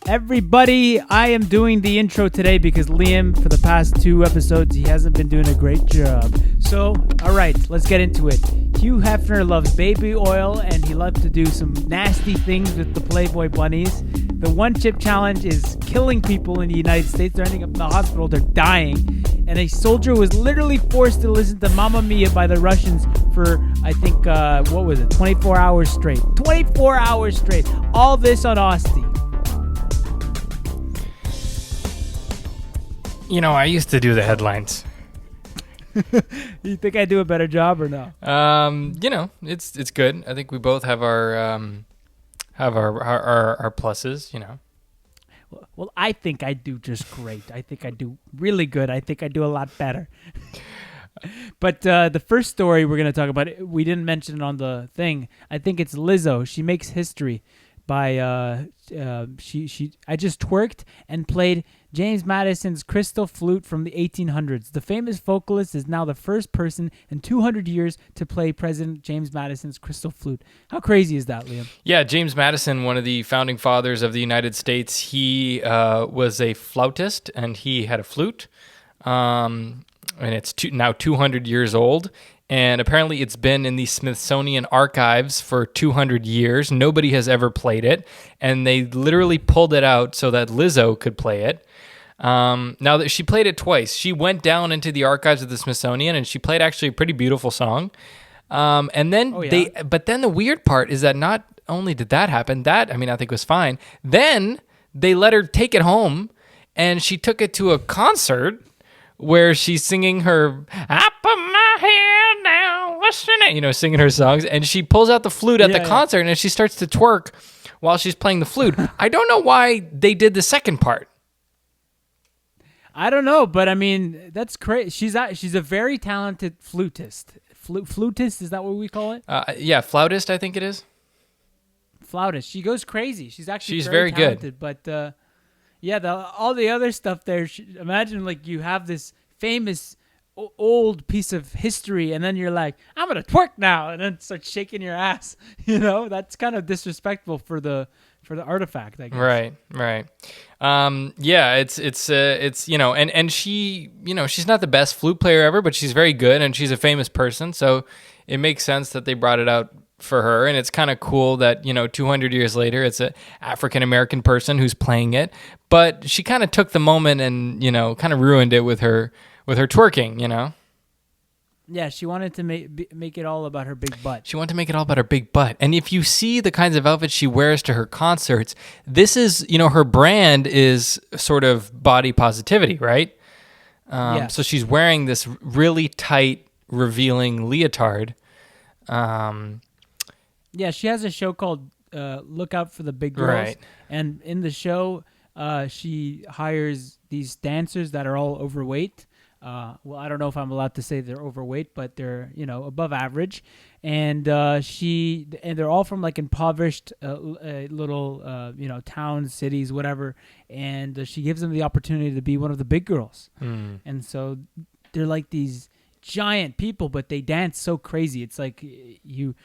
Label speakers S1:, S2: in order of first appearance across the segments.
S1: Everybody, I am doing the intro today because Liam, for the past 2 episodes, he hasn't been doing a great job. So, all right, let's get into it. Hugh Hefner loves baby oil, and he loves to do some nasty things with the Playboy bunnies. The one chip challenge is killing people in the United States. They're ending up in the hospital. They're dying. And a soldier was literally forced to listen to Mamma Mia by the Russians for, I think, 24 hours straight. 24 hours straight. All this on Austin.
S2: You know, I used to do the headlines.
S1: You think I do a better job or no?
S2: You know, it's good. I think we both have our pluses, you know.
S1: Well, I think I do just great. I think I do really good. I think I do a lot better. But the first story we're going to talk about, we didn't mention it on the thing. I think it's Lizzo. She makes history by I just twerked and played James Madison's crystal flute from the 1800s. The famous vocalist is now the first person in 200 years to play President James Madison's crystal flute. How crazy is that, Liam?
S2: Yeah, James Madison, one of the founding fathers of the United States, he was a flautist and he had a flute. And it's now 200 years old. And apparently it's been in the Smithsonian archives for 200 years. Nobody has ever played it. And they literally pulled it out so that Lizzo could play it. Now that she played it twice, she went down into the archives of the Smithsonian and she played actually a pretty beautiful song. And then but then the weird part is that not only did that happen, I think was fine. Then they let her take it home and she took it to a concert where she's singing her, I put my head down, listening, singing her songs. And she pulls out the flute at the concert and she starts to twerk while she's playing the flute. I don't know why they did the second part.
S1: I don't know, but I mean, that's crazy. She's a very talented flutist. Flutist, is that what we call it?
S2: Yeah, flautist, I think it is.
S1: Flautist. She goes crazy. She's
S2: very
S1: talented,
S2: good.
S1: But all the other stuff there. Imagine like you have this famous old piece of history, and then you're like, I'm gonna twerk now, and then start shaking your ass. That's kind of disrespectful for the artifact, I guess.
S2: Right. Yeah, it's and she, she's not the best flute player ever, but she's very good and she's a famous person. So it makes sense that they brought it out for her. And it's kind of cool that, 200 years later, it's an African-American person who's playing it, but she kind of took the moment and, kind of ruined it with her twerking,
S1: Yeah, she wanted to make it all about her big butt.
S2: She wanted to make it all about her big butt. And if you see the kinds of outfits she wears to her concerts, this is, her brand is sort of body positivity, right?
S1: Yes.
S2: So she's wearing this really tight, revealing leotard.
S1: Yeah, she has a show called Look Out for the Big Girls.
S2: Right.
S1: And in the show, she hires these dancers that are all overweight. Well, I don't know if I'm allowed to say they're overweight, but they're, above average. And they're all from like impoverished little, towns, cities, whatever. And she gives them the opportunity to be one of the big girls. And so they're like these giant people, but they dance so crazy. It's like you'd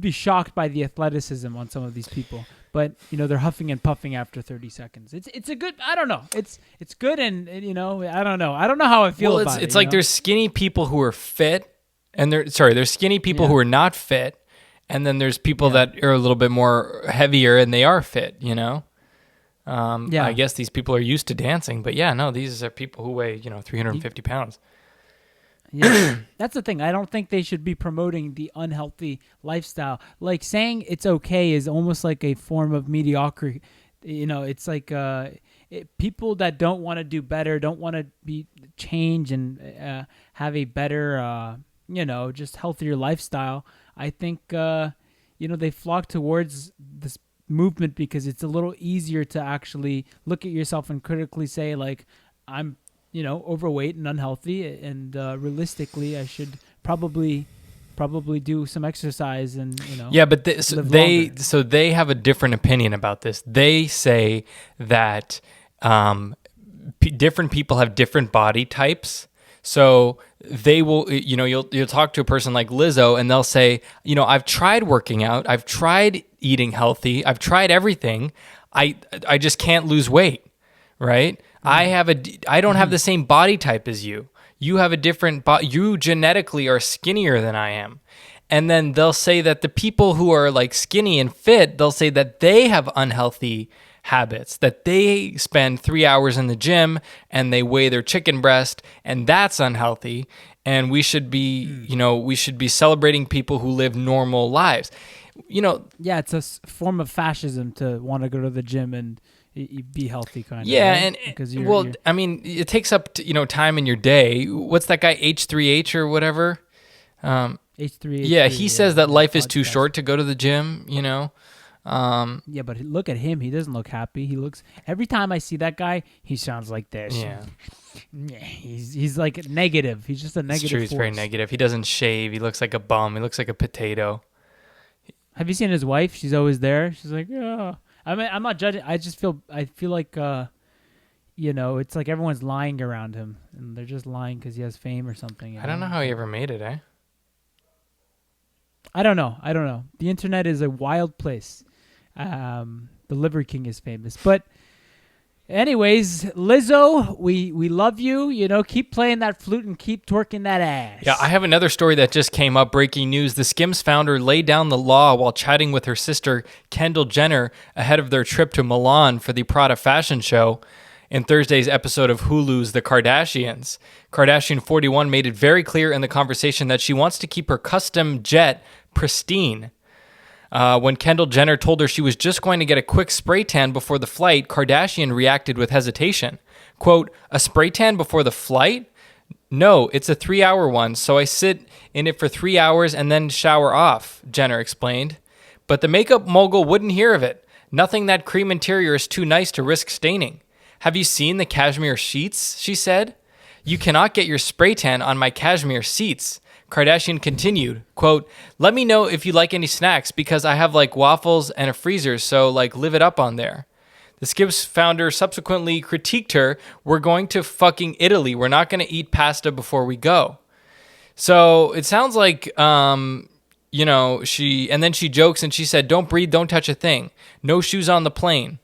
S1: be shocked by the athleticism on some of these people, but they're huffing and puffing after 30 seconds. It's a good, I don't know, it's good, and I don't know how I feel about it.
S2: It's like there's skinny people who are fit, and there's skinny people who are not fit, and then there's people that are a little bit more heavier and they are fit. I guess these people are used to dancing, but these are people who weigh 350 pounds.
S1: Yeah, that's the thing. I don't think they should be promoting the unhealthy lifestyle. Like saying it's okay is almost like a form of mediocrity. It's like people that don't want to do better, don't want to change and have a better, just healthier lifestyle. I think they flock towards this movement because it's a little easier to actually look at yourself and critically say like, I'm overweight and unhealthy, and realistically, I should probably do some exercise and
S2: Yeah, but they have a different opinion about this. They say that different people have different body types. So they will, you'll talk to a person like Lizzo, and they'll say, I've tried working out, I've tried eating healthy, I've tried everything. I just can't lose weight, right? I don't have the same body type as you. You have a different you genetically are skinnier than I am. And then they'll say that the people who are like skinny and fit, they'll say that they have unhealthy habits, that they spend 3 hours in the gym and they weigh their chicken breast, and that's unhealthy. And we should be, we should be celebrating people who live normal lives.
S1: Yeah, it's a form of fascism to want to go to the gym and be healthy, kind of.
S2: Yeah,
S1: right?
S2: and
S1: because
S2: I mean, it takes up time in your day. What's that guy H3H or whatever?
S1: H3.
S2: Yeah, he says that life is too short to go to the gym.
S1: Yeah, but look at him. He doesn't look happy. He looks. Every time I see that guy, he sounds like this.
S2: Yeah.
S1: He's like negative. He's just a negative.
S2: It's true. He's very negative. He doesn't shave. He looks like a bum. He looks like a potato.
S1: Have you seen his wife? She's always there. She's like, oh. I mean, I'm not judging. I feel like, it's like everyone's lying around him, and they're just lying because he has fame or something.
S2: I don't know how he ever made it, eh?
S1: I don't know. The internet is a wild place. The Liver King is famous. But anyways, Lizzo, we love you. Keep playing that flute and keep twerking that ass.
S2: Yeah, I have another story that just came up. Breaking news. The Skims founder laid down the law while chatting with her sister, Kendall Jenner, ahead of their trip to Milan for the Prada fashion show. In Thursday's episode of Hulu's The Kardashians, Kardashian 41 made it very clear in the conversation that she wants to keep her custom jet pristine. When Kendall Jenner told her she was just going to get a quick spray tan before the flight, Kardashian reacted with hesitation. Quote, a spray tan before the flight? No, it's a 3-hour one, so I sit in it for 3 hours and then shower off, Jenner explained. But the makeup mogul wouldn't hear of it. Nothing that cream interior is too nice to risk staining. Have you seen the cashmere sheets? She said. You cannot get your spray tan on my cashmere seats. Kardashian continued, quote, let me know if you like any snacks because I have like waffles and a freezer, so like live it up on there. The Skims founder subsequently critiqued her, we're going to fucking Italy. We're not going to eat pasta before we go. So it sounds like, and then she jokes and she said, don't breathe, don't touch a thing. No shoes on the plane.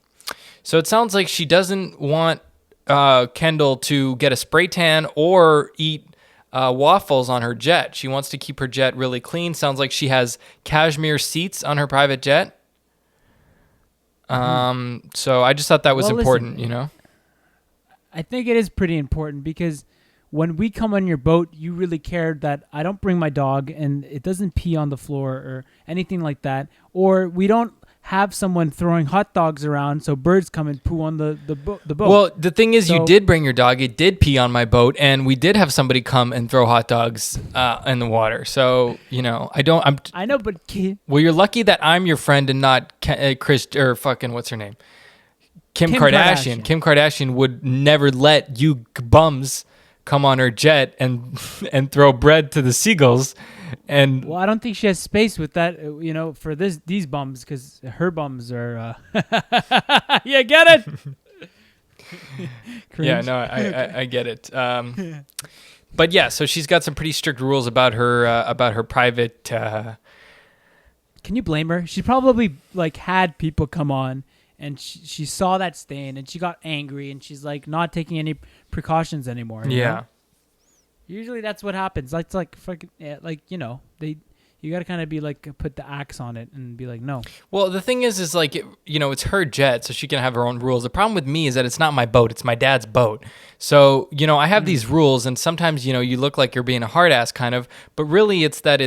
S2: So it sounds like she doesn't want Kendall to get a spray tan or eat waffles on her jet. She wants to keep her jet really clean. Sounds like she has cashmere seats on her private jet. So I just thought that was important,
S1: listen, I think it is pretty important because when we come on your boat, you really care that I don't bring my dog and it doesn't pee on the floor or anything like that. Or we don't have someone throwing hot dogs around so birds come and poo on the boat.
S2: Well, the thing is, you did bring your dog. It did pee on my boat, and we did have somebody come and throw hot dogs in the water. So,
S1: I know, but...
S2: Well, you're lucky that I'm your friend and not Chris, or fucking, what's her name? Kim Kardashian. Kim Kardashian would never let you bums come on her jet and throw bread to the seagulls. And
S1: well, I don't think she has space with that, for these bums because her bums are. Yeah, get it?
S2: Yeah, no, I get it. But yeah, so she's got some pretty strict rules about her private. Can
S1: you blame her? She probably had people come on, and she saw that stain, and she got angry, and she's not taking any precautions anymore. You know? Usually that's what happens. It's fucking you got to kind of be put the axe on it and be no.
S2: Well, the thing is it's her jet, so she can have her own rules. The problem with me is that it's not my boat; it's my dad's boat. So I have these rules, and sometimes you look like you're being a hard ass kind of, but really it's that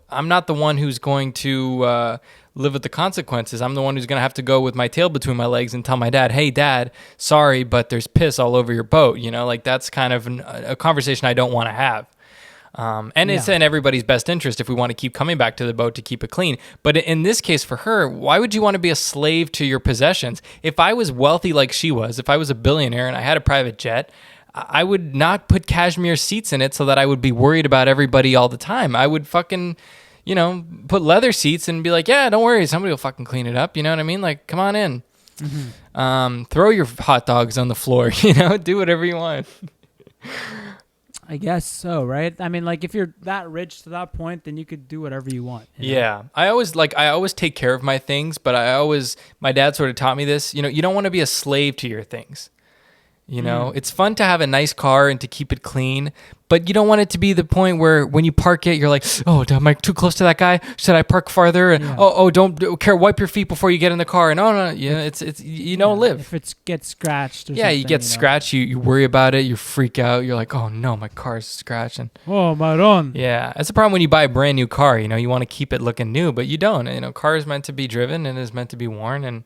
S2: I'm not the one who's going to live with the consequences. I'm the one who's going to have to go with my tail between my legs and tell my dad, hey, Dad, sorry, but there's piss all over your boat. That's kind of a conversation I don't want to have. It's in everybody's best interest if we want to keep coming back to the boat to keep it clean. But in this case for her, why would you want to be a slave to your possessions? If I was wealthy like she was, if I was a billionaire and I had a private jet, I would not put cashmere seats in it so that I would be worried about everybody all the time. I would fucking... put leather seats and be like, yeah, don't worry, somebody will fucking clean it up. You know what I mean? Come on in. Mm-hmm. Throw your hot dogs on the floor. Do whatever you want.
S1: I guess so, right? I mean, like if you're that rich to that point, then you could do whatever you want. You know?
S2: Yeah. I always take care of my things, but my dad sort of taught me this, you don't want to be a slave to your things. It's fun to have a nice car and to keep it clean, but you don't want it to be the point where when you park it, you're like, oh, am I too close to that guy? Should I park farther? And don't care. Wipe your feet before you get in the car. And no, it's don't live.
S1: If it gets scratched, or
S2: yeah, you get scratched. You worry about it. You freak out. You're like, oh no, my car's scratched. And
S1: oh, Maron.
S2: yeah, that's the problem when you buy a brand new car. You want to keep it looking new, but you don't. Car is meant to be driven and is meant to be worn, and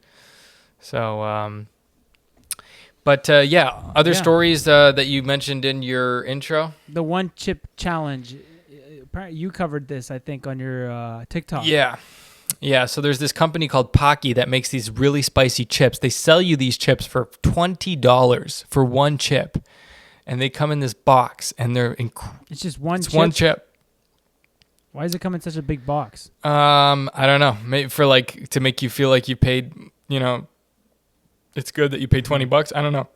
S2: so. But other stories that you mentioned in your intro.
S1: The one chip challenge. You covered this, I think, on your TikTok.
S2: Yeah. So there's this company called Pocky that makes these really spicy chips. They sell you these chips for $20 for one chip, and they come in this box, and they're
S1: It's just one.
S2: It's one chip.
S1: Why does it come in such a big box?
S2: I don't know. Maybe for to make you feel like you paid. It's good that you paid $20. I don't know.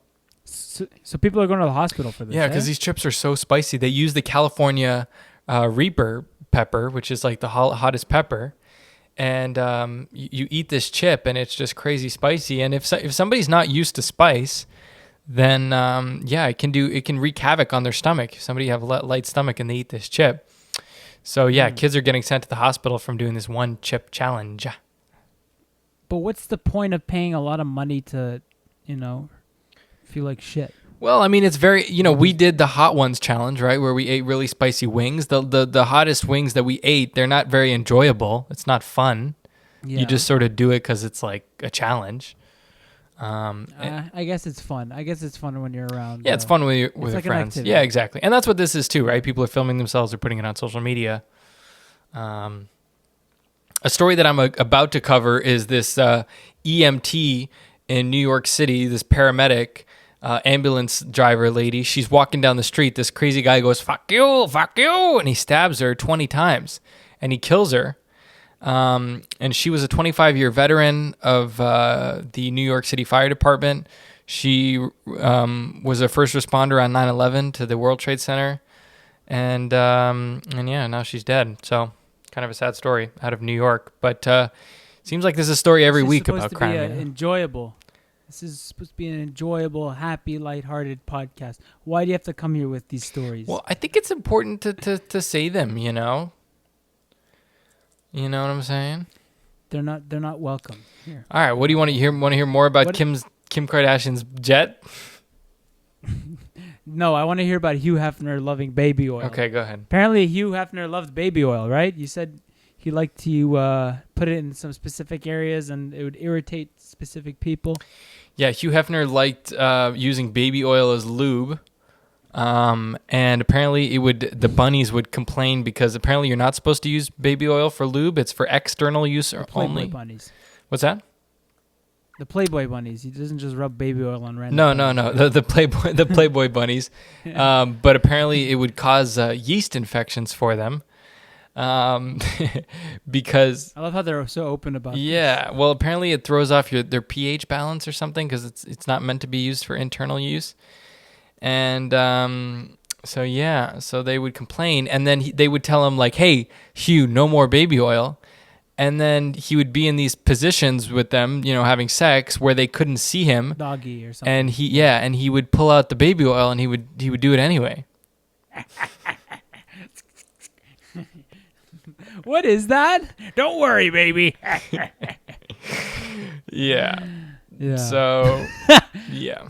S1: So people are going to the hospital for this.
S2: Yeah, because these chips are so spicy. They use the California Reaper pepper, which is like the hottest pepper, and you eat this chip, and it's just crazy spicy. And if somebody's not used to spice, then it can wreak havoc on their stomach. If somebody have a light stomach and they eat this chip, so kids are getting sent to the hospital from doing this one chip challenge.
S1: But what's the point of paying a lot of money to, feel like shit?
S2: Well, I mean, it's very, we did the hot ones challenge, right? Where we ate really spicy wings. The hottest wings that we ate, they're not very enjoyable. It's not fun. Yeah. You just sort of do it because it's like a challenge.
S1: I guess it's fun. I guess it's fun when you're around.
S2: Yeah, it's fun with your friends. Yeah, exactly. And that's what this is too, right? People are filming themselves or putting it on social media. A story that I'm about to cover is this EMT in New York City, this paramedic, ambulance driver lady. She's walking down the street. This crazy guy goes, fuck you, and he stabs her 20 times, and he kills her. And she was a 25-year veteran of the New York City Fire Department. She was a first responder on 9/11 to the World Trade Center. And now she's dead. So kind of a sad story out of New York, but seems like there's a story every week about crime.
S1: Enjoyable. This is supposed to be an enjoyable, happy, lighthearted podcast. Why do you have to come here with these stories?
S2: Well, I think it's important to say them. You know what I'm saying?
S1: They're not welcome here.
S2: All right, what do you want to hear? Want to hear more about Kim Kardashian's jet?
S1: No, I want to hear about Hugh Hefner loving baby oil.
S2: Okay, go ahead.
S1: Apparently, Hugh Hefner loved baby oil, right? You said he liked to put it in some specific areas and it would irritate specific people.
S2: Yeah, Hugh Hefner liked using baby oil as lube. And apparently the bunnies would complain because apparently you're not supposed to use baby oil for lube. It's for external use or only.
S1: Bunnies.
S2: What's that?
S1: The Playboy bunnies. He doesn't just rub baby oil on random.
S2: No. The Playboy bunnies. But apparently it would cause yeast infections for them. Because
S1: I love how they're so open about.
S2: Yeah. Well, apparently it throws off their pH balance or something because it's not meant to be used for internal use. And so they would complain, and then they would tell him like, "Hey, Hugh, no more baby oil." And then he would be in these positions with them, having sex where they couldn't see him,
S1: doggy or something.
S2: And he would pull out the baby oil, and he would do it anyway.
S1: What is that? Don't worry, baby.
S2: Yeah. So, yeah.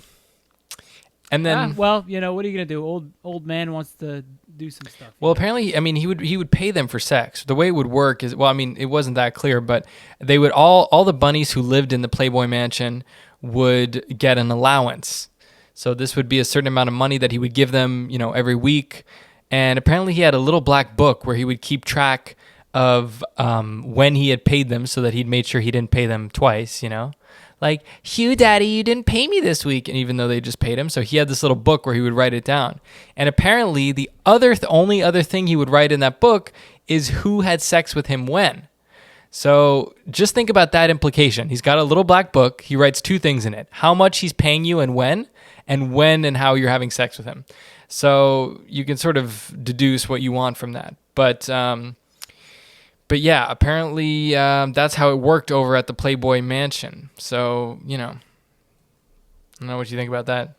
S2: And then,
S1: what are you gonna do? Old man wants to do some stuff.
S2: Well, apparently, he would pay them for sex. The way it would work is, it wasn't that clear, but they would all the bunnies who lived in the Playboy Mansion would get an allowance. So this would be a certain amount of money that he would give them, every week. And apparently, he had a little black book where he would keep track of when he had paid them, so that he'd made sure he didn't pay them twice. Like, Hugh, Daddy, you didn't pay me this week. And even though they just paid him. So he had this little book where he would write it down. And apparently the only other thing he would write in that book is who had sex with him when. So just think about that implication. He's got a little black book. He writes two things in it: how much he's paying you and when, and when and how you're having sex with him. So you can sort of deduce what you want from that. But yeah, apparently that's how it worked over at the Playboy Mansion. So, I don't know what you think about that.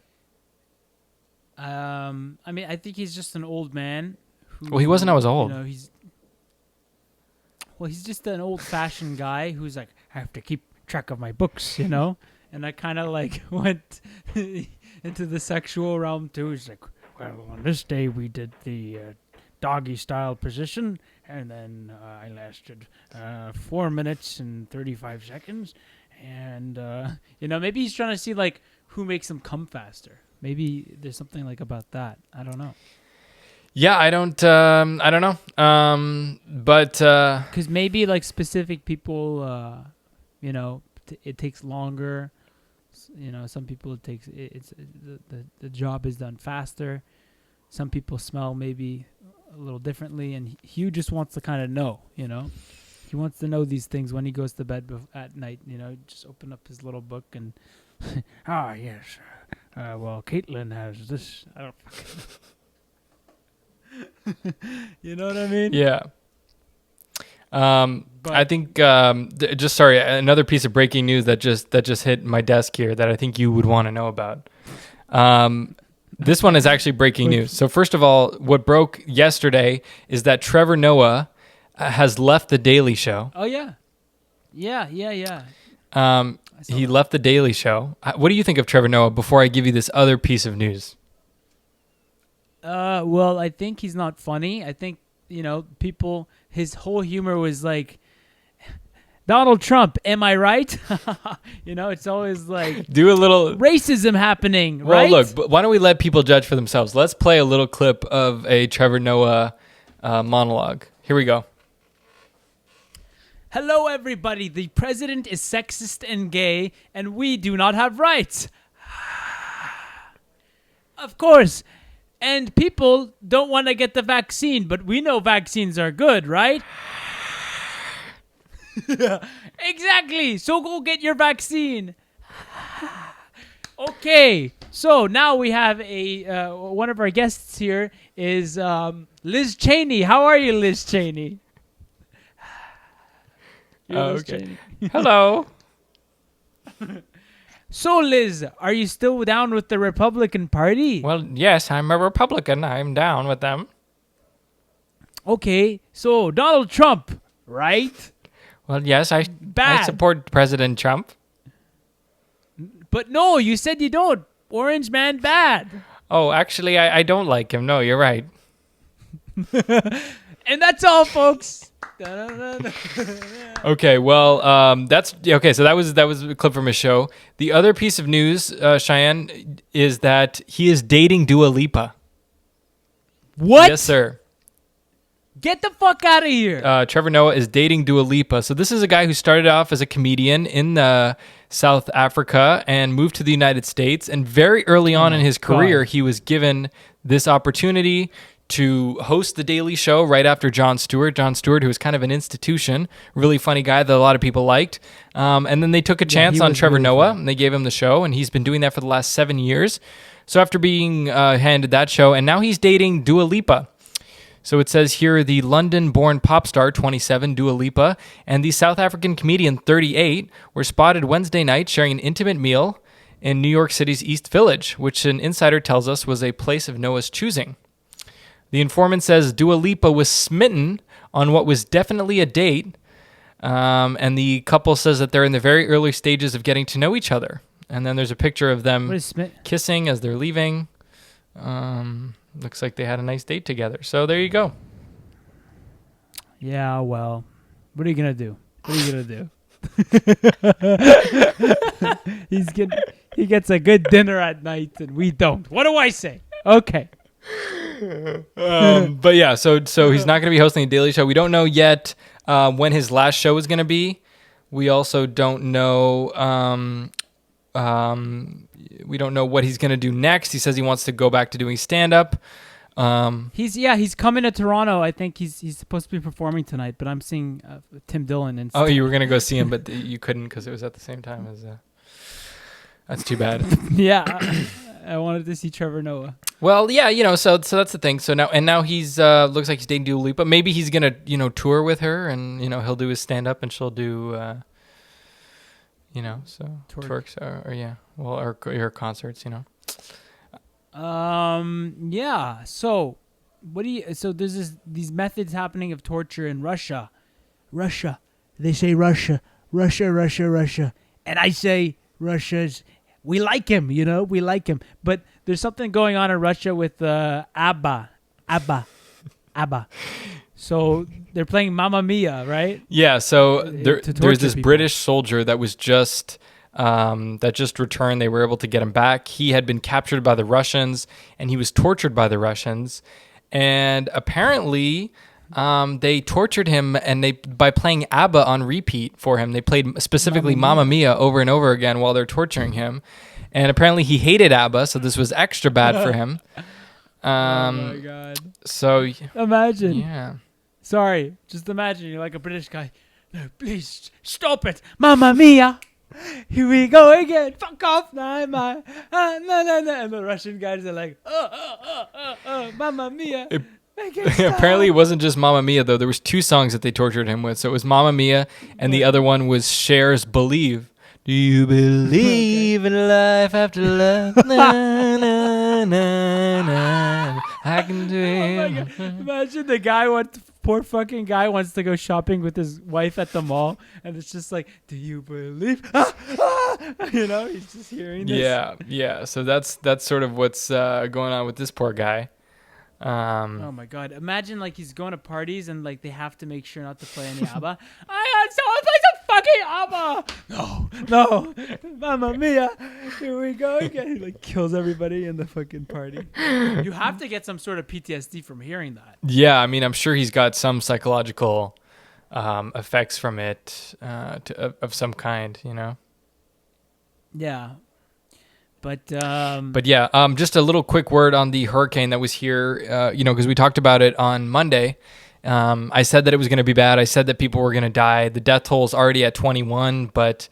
S1: I mean, I think he's just an old man.
S2: Well, he wasn't always old.
S1: He's just an old-fashioned guy who's like, I have to keep track of my books, And I kind of like went into the sexual realm too. He's like, well, on this day we did the doggy-style position, and then I lasted 4 minutes and 35 seconds. And, maybe he's trying to see like who makes him come faster. Maybe there's something like about that. I don't know.
S2: Yeah, I don't know. But
S1: because maybe like specific people, it takes longer. Some people it takes the job is done faster. Some people smell maybe a little differently, and Hugh just wants to kind of know. He wants to know these things when he goes to bed at night. Just open up his little book and yes. Well, Caitlin has this. I don't fucking know. You know what I mean?
S2: Yeah. I think another piece of breaking news that just hit my desk here that I think you would want to know about. This one is actually breaking news. So first of all, what broke yesterday is that Trevor Noah has left the Daily Show.
S1: Oh yeah. Yeah.
S2: He left the Daily Show. What do you think of Trevor Noah before I give you this other piece of news?
S1: Well, I think he's not funny. I think, his whole humor was like, Donald Trump, am I right? It's always like
S2: do a little
S1: racism happening, right?
S2: Well, look, why don't we let people judge for themselves? Let's play a little clip of a Trevor Noah monologue. Here we go.
S1: Hello, everybody. The president is sexist and gay, and we do not have rights. Of course. And people don't want to get the vaccine, but we know vaccines are good, right? Exactly. So go get your vaccine. Okay. So now we have one of our guests here is Liz Cheney. How are you, Liz Cheney?
S2: Liz Cheney. Hello.
S1: So, Liz, are you still down with the Republican Party?
S2: Well, yes, I'm a Republican. I'm down with them.
S1: Okay, so Donald Trump, right?
S2: Well, yes, I support President Trump.
S1: But no, you said you don't. Orange man bad.
S2: Oh, actually, I don't like him. No, you're right.
S1: And that's all, folks.
S2: Okay, well, that's okay. So that was a clip from his show. The other piece of news, Cheyenne, is that he is dating Dua Lipa.
S1: What?
S2: Yes, sir.
S1: Get the fuck out of here.
S2: Trevor Noah is dating Dua Lipa. So this is a guy who started off as a comedian in South Africa and moved to the United States. And very early on in his career, he was given this opportunity to host The Daily Show right after Jon Stewart. Jon Stewart, who was kind of an institution, really funny guy that a lot of people liked. And then they took a chance on Trevor Noah, and they gave him the show, and he's been doing that for the last 7 years. So after being handed that show, and now he's dating Dua Lipa. So it says here, the London-born pop star, 27, Dua Lipa, and the South African comedian, 38, were spotted Wednesday night sharing an intimate meal in New York City's East Village, which an insider tells us was a place of Noah's choosing. The informant says Dua Lipa was smitten on what was definitely a date, and the couple says that they're in the very early stages of getting to know each other. And then there's a picture of them kissing as they're leaving. Looks like they had a nice date together. So there you go.
S1: Yeah, well, what are you going to do? What are you going to do? He gets a good dinner at night, and we don't. What do I say? Okay.
S2: But yeah, so he's not going to be hosting a Daily Show. We don't know yet when his last show is going to be. We also don't know. We don't know what he's going to do next. He says he wants to go back to doing stand-up.
S1: He's coming to Toronto. I think he's supposed to be performing tonight, but I'm seeing Tim Dillon instead.
S2: Oh, you were going to go see him, but you couldn't because it was at the same time as. That's too bad.
S1: Yeah. I wanted to see Trevor Noah.
S2: Well, yeah, so that's the thing. So now he's looks like he's dating Dua Lipa. Maybe he's gonna tour with her, and he'll do his stand up, and she'll do twerks or yeah, well, or her concerts.
S1: Yeah. So, so there's these methods happening of torture in Russia. Russia. They say Russia, and I say Russia's. We like him, we like him. But there's something going on in Russia with Abba. So they're playing Mamma Mia, right?
S2: Yeah, so there's this
S1: people.
S2: British soldier that was just returned. They were able to get him back. He had been captured by the Russians, and he was tortured by the Russians. And apparently, they tortured him, and by playing Abba on repeat for him. They played specifically Mamma Mia over and over again while they're torturing him. And apparently he hated Abba, so this was extra bad for him.
S1: Oh my God.
S2: So
S1: imagine.
S2: Yeah.
S1: Sorry, just imagine you're like a British guy. No, please stop it, Mamma Mia. Here we go again. Fuck off, no. And the Russian guys are like, Mamma Mia.
S2: Apparently it wasn't just Mamma Mia, though. There was 2 songs that they tortured him with. So it was Mamma Mia, and the other one was Cher's Believe. Do you believe in life after love? Na, na, na, na. I can do it.
S1: Oh, imagine the poor fucking guy wants to go shopping with his wife at the mall, and it's just like, do you believe? He's just hearing this.
S2: Yeah. So that's sort of what's going on with this poor guy.
S1: Oh my God! Imagine like he's going to parties and like they have to make sure not to play any ABBA. Someone play some fucking ABBA. No, Mamma Mia. Here we go again. He like kills everybody in the fucking party. You have to get some sort of PTSD from hearing that.
S2: Yeah, I mean, I'm sure he's got some psychological effects from it of some kind.
S1: Yeah. But
S2: yeah, just a little quick word on the hurricane that was here, because we talked about it on Monday. I said that it was going to be bad. I said that people were going to die. The death toll is already at 21, but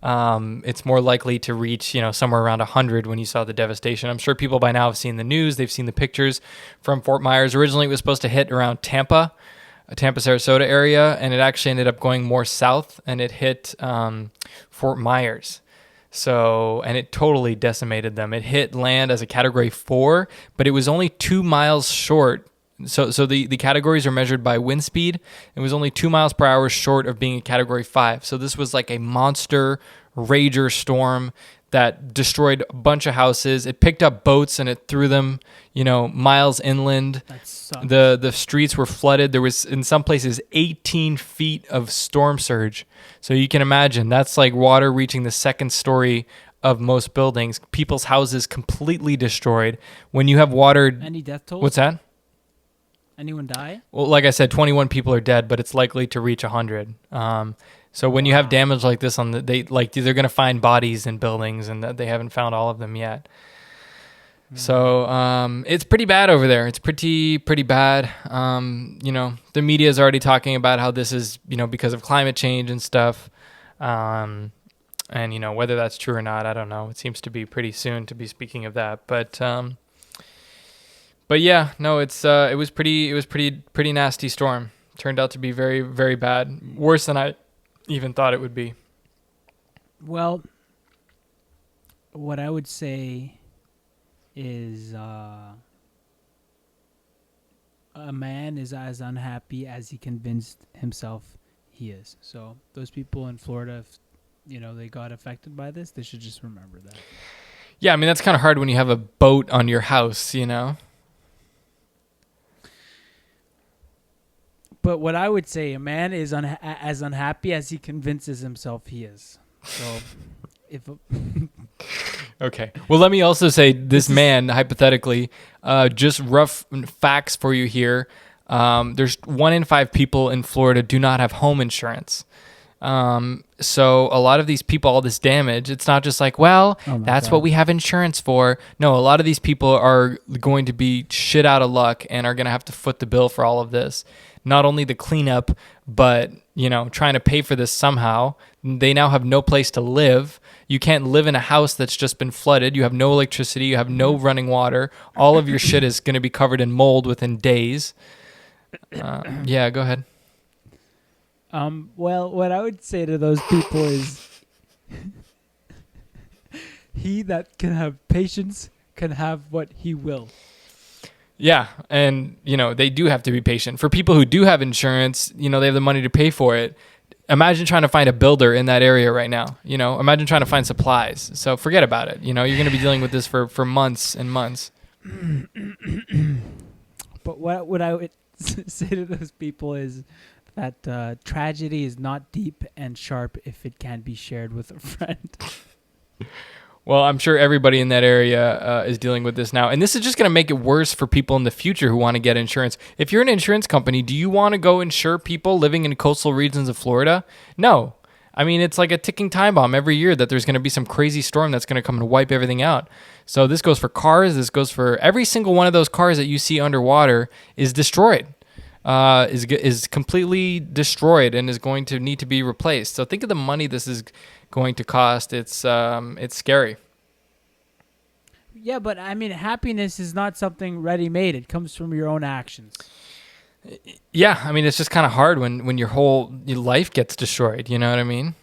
S2: it's more likely to reach, somewhere around 100 when you saw the devastation. I'm sure people by now have seen the news. They've seen the pictures from Fort Myers. Originally, it was supposed to hit around Tampa, Sarasota area, and it actually ended up going more south, and it hit Fort Myers. So, and it totally decimated them. It hit land as a Category 4, but it was only 2 miles short. So the categories are measured by wind speed. It was only 2 miles per hour short of being a Category 5. So this was like a monster rager storm that destroyed a bunch of houses. It picked up boats and it threw them, miles inland.
S1: That sucks.
S2: The streets were flooded. There was, in some places, 18 feet of storm surge. So you can imagine, that's like water reaching the second story of most buildings. People's houses completely destroyed. When you have water...
S1: Any death tolls?
S2: What's that?
S1: Anyone die?
S2: Well, like I said, 21 people are dead, but it's likely to reach 100. So when you have damage like this, they're going to find bodies in buildings, and they haven't found all of them yet. So it's pretty bad over there. It's pretty bad. The media is already talking about how this is, because of climate change and stuff. And whether that's true or not, I don't know. It seems to be pretty soon to be speaking of that. But yeah, no, it was pretty nasty storm. Turned out to be very, very bad. Worse than I even thought it would be.
S1: Well, what I would say is a man is as unhappy as he convinced himself he is. So those people in Florida, if, they got affected by this, they should just remember that.
S2: Yeah, I mean, that's kind of hard when you have a boat on your house,
S1: But what I would say, a man is as unhappy as he convinces himself he is. So,
S2: Okay. Well, let me also say this man, hypothetically, just rough facts for you here. There's 1 in 5 people in Florida do not have home insurance. So a lot of these people, all this damage, it's not just like, that's what we have insurance for. No, a lot of these people are going to be shit out of luck and are going to have to foot the bill for all of this. Not only the cleanup, but, trying to pay for this somehow. They now have no place to live. You can't live in a house that's just been flooded. You have no electricity. You have no running water. All of your shit is going to be covered in mold within days. Yeah, go ahead.
S1: Well, what I would say to those people is, he that can have patience can have what he will.
S2: Yeah, and they do have to be patient. For people who do have insurance, they have the money to pay for it. Imagine trying to find a builder in that area right now. Imagine trying to find supplies. So forget about it. You're going to be dealing with this for months and months.
S1: But what I would say to those people is that tragedy is not deep and sharp if it can be shared with a friend.
S2: Well, I'm sure everybody in that area is dealing with this now. And this is just going to make it worse for people in the future who want to get insurance. If you're an insurance company, do you want to go insure people living in coastal regions of Florida? No. I mean, it's like a ticking time bomb every year that there's going to be some crazy storm that's going to come and wipe everything out. So this goes for cars. This goes for every single one of those cars that you see underwater is destroyed, is completely destroyed and is going to need to be replaced. So think of the money this is going to cost. It's scary.
S1: Yeah, but I mean, happiness is not something ready-made. It comes from your own actions.
S2: Yeah, I mean, it's just kind of hard when your life gets destroyed. You know what I mean?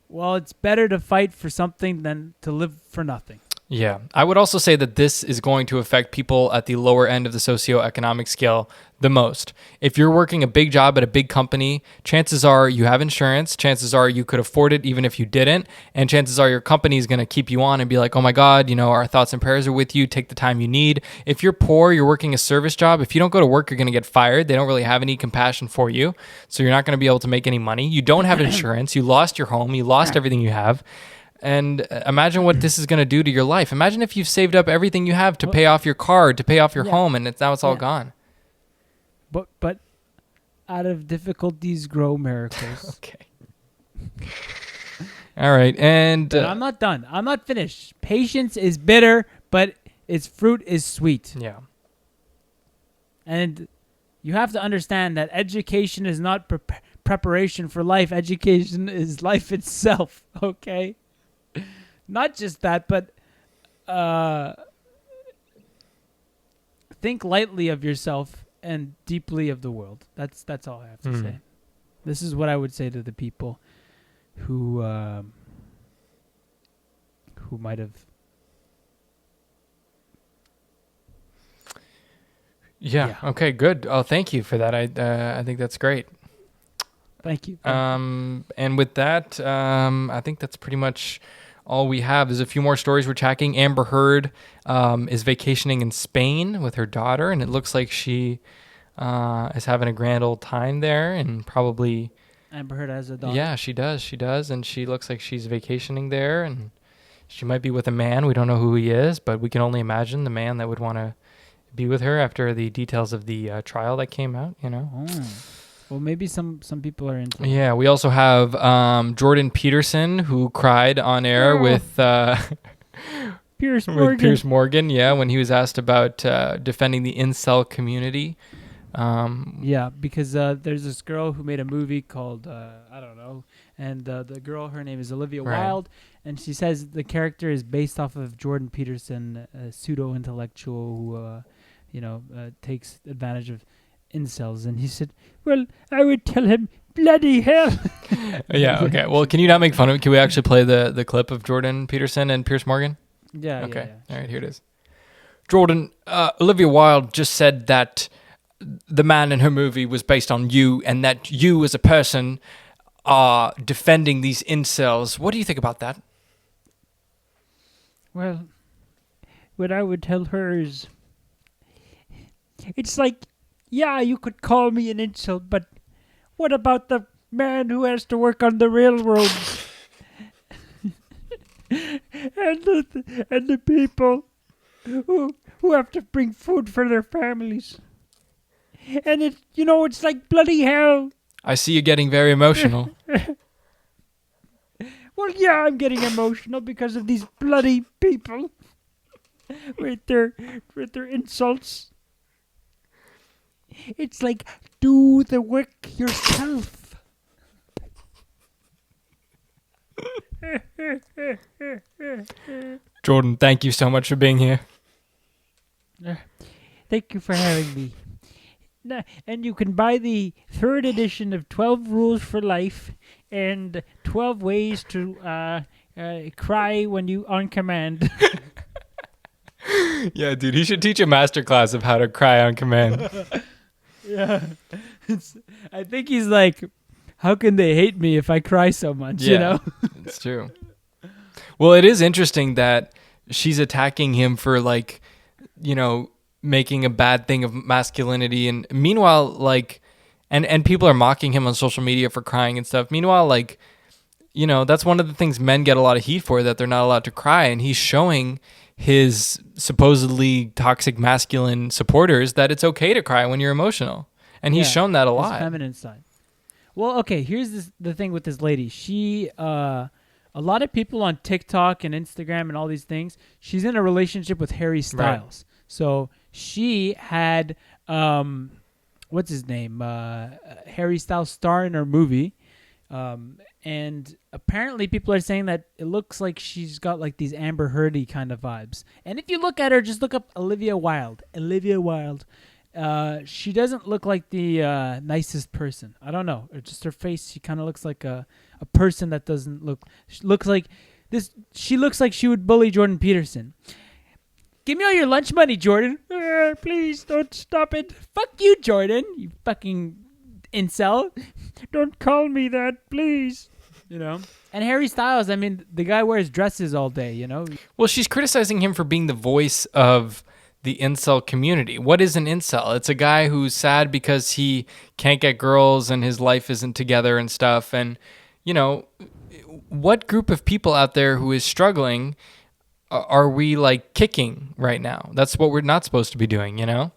S1: Well, it's better to fight for something than to live for nothing.
S2: Yeah. I would also say that this is going to affect people at the lower end of the socioeconomic scale the most. If you're working a big job at a big company, chances are you have insurance. Chances are you could afford it even if you didn't. And chances are your company is going to keep you on and be like, oh my God, our thoughts and prayers are with you. Take the time you need. If you're poor, you're working a service job. If you don't go to work, you're going to get fired. They don't really have any compassion for you. So you're not going to be able to make any money. You don't have insurance. You lost your home. You lost everything you have. And imagine what this is going to do to your life. Imagine if you've saved up everything you have to pay off your car, to pay off your home, and now it's all gone.
S1: But out of difficulties grow miracles.
S2: Okay. All right. And
S1: I'm not done. I'm not finished. Patience is bitter, but its fruit is sweet.
S2: Yeah.
S1: And you have to understand that education is not preparation for life. Education is life itself, okay? Not just that, but think lightly of yourself and deeply of the world. That's all I have to say. This is what I would say to the people who might have.
S2: Yeah. Okay. Good. Oh, thank you for that. I think that's great.
S1: Thank you.
S2: And with that, I think that's pretty much all we have. There's a few more stories we're tracking. Amber Heard is vacationing in Spain with her daughter, and it looks like she is having a grand old time there, and probably...
S1: Amber Heard has a daughter.
S2: Yeah, she does, and she looks like she's vacationing there, and she might be with a man. We don't know who he is, but we can only imagine the man that would want to be with her after the details of the trial that came out,
S1: Oh. Well, maybe some people are into it.
S2: Yeah, we also have Jordan Peterson, who cried on air with
S1: Piers Morgan.
S2: With Piers Morgan, yeah, when he was asked about defending the incel community.
S1: Yeah, because there's this girl who made a movie called, I don't know, and the girl, her name is Olivia Wilde, and she says the character is based off of Jordan Peterson, a pseudo-intellectual who, takes advantage of incels. And he said, well, I would tell him, bloody hell.
S2: Yeah, okay. Well, can you not make fun of it? Can we actually play the clip of Jordan Peterson and Piers Morgan?
S1: Yeah,
S2: okay.
S1: Yeah.
S2: All right, here it is. Jordan, Olivia Wilde just said that the man in her movie was based on you, and that you as a person are defending these incels. What do you think about that?
S1: Well, what I would tell her is, it's like, yeah, you could call me an incel, but what about the man who has to work on the railroads? and the people who have to bring food for their families. And it's like bloody hell.
S2: I see you getting very emotional.
S1: Well, yeah, I'm getting emotional because of these bloody people with their insults. It's like, do the work yourself.
S2: Jordan, thank you so much for being here.
S1: Thank you for having me. And you can buy the third edition of 12 Rules for Life and 12 Ways to Cry When You On Command.
S2: Yeah, dude, he should teach a masterclass of how to cry on command.
S1: Yeah. I think he's like, how can they hate me if I cry so much, you know?
S2: It's true. Well, it is interesting that she's attacking him for, like, you know, making a bad thing of masculinity. And meanwhile, like, and people are mocking him on social media for crying and stuff. Meanwhile, like, you know, that's one of the things men get a lot of heat for, that they're not allowed to cry. And he's showing his supposedly toxic masculine supporters that it's okay to cry when you're emotional. And he's shown that a lot.
S1: His feminine side. Well, okay, here's the thing with this lady. She, a lot of people on TikTok and Instagram and all these things, she's in a relationship with Harry Styles. Right. So she had, what's his name? Harry Styles star in her movie. And apparently people are saying that it looks like she's got like these Amber Heard-y kind of vibes. And if you look at her, just look up Olivia Wilde. She doesn't look like the nicest person. I don't know. It's just her face. She kind of looks like a person that doesn't look. She looks like this. She looks like she would bully Jordan Peterson. Give me all your lunch money, Jordan. Please don't stop it. Fuck you, Jordan. You fucking incel. Don't call me that, please. You know. And Harry Styles. I mean, the guy wears dresses all day. You know.
S2: Well, she's criticizing him for being the voice of the incel community. What is an incel? It's a guy who's sad because he can't get girls and his life isn't together and stuff. And, you know, what group of people out there who is struggling are we like kicking right now? That's what we're not supposed to be doing, you know?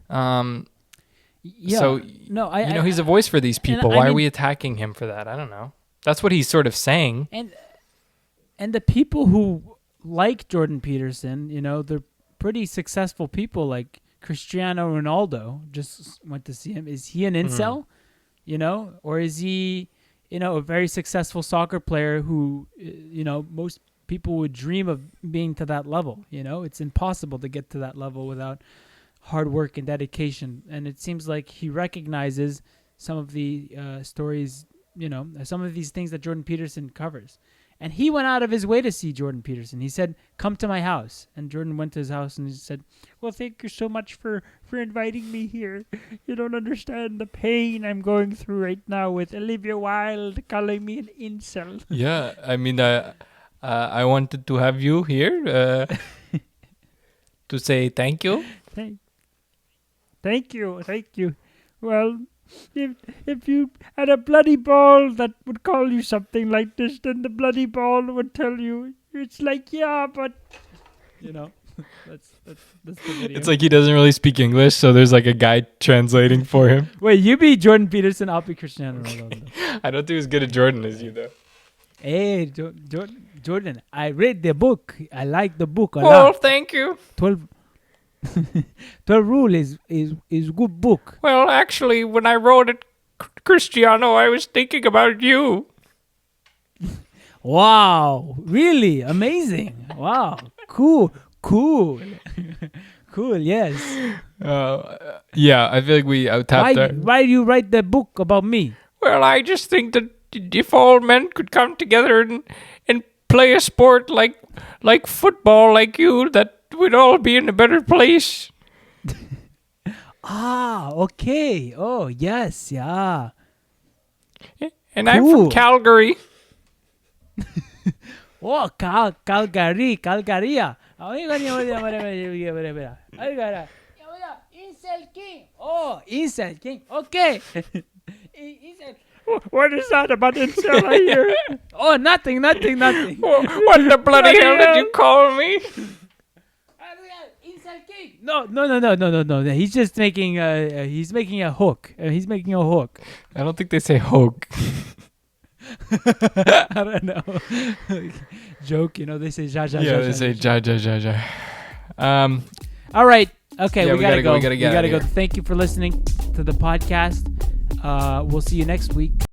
S1: Yeah.
S2: So,
S1: no,
S2: he's a voice for these people. Why are we attacking him for that? I don't know. That's what he's sort of saying.
S1: And the people who like Jordan Peterson, you know, they're pretty successful people, like Cristiano Ronaldo. Just went to see him. Is he an incel? You know, or is he, you know, a very successful soccer player who, you know, most people would dream of being to that level. You know, it's impossible to get to that level without hard work and dedication. And it seems like he recognizes some of the stories, you know, some of these things that Jordan Peterson covers. And he went out of his way to see Jordan Peterson. He said, come to my house. And Jordan went to his house and he said, well, thank you so much for inviting me here. You don't understand the pain I'm going through right now with Olivia Wilde calling me an incel.
S2: Yeah, I mean, I wanted to have you here to say thank you.
S1: Thank you. Well, if you had a bloody ball that would call you something like this, then the bloody ball would tell you. It's like, yeah, but you know, that's the video.
S2: It's like he doesn't really speak English, so there's like a guy translating for him.
S1: Wait, you be Jordan Peterson, I'll be Cristiano Ronaldo.
S2: I don't do as good at Jordan as you, though.
S1: Hey, Jordan, I read the book. I like the book a lot.
S2: Well, thank you.
S1: 12 Rule is good book.
S2: Well, actually, when I wrote it, Cristiano, I was thinking about you.
S1: Wow, really amazing. Wow, cool. Yes.
S2: Yeah, I feel like we out-tapped that.
S1: Why do you write the book about me?
S2: Well, I just think that if all men could come together and play a sport like football, like you, that we'd all be in a better place.
S1: Okay. Oh, yes, yeah.
S2: And I'm from Calgary.
S1: Oh, Calgary. Incel King. Oh, Incel King. Okay.
S2: What is that about incel I hear?
S1: Oh, nothing.
S2: What the bloody hell did you call me?
S1: No. He's just making a hook. He's making a hook.
S2: I don't think they say hook.
S1: I don't know. Joke, you know, they say ja.
S2: Yeah, they say ja.
S1: All right. Okay,
S2: yeah,
S1: we gotta go.
S2: We gotta go.
S1: Thank you for listening to the podcast. We'll see you next week.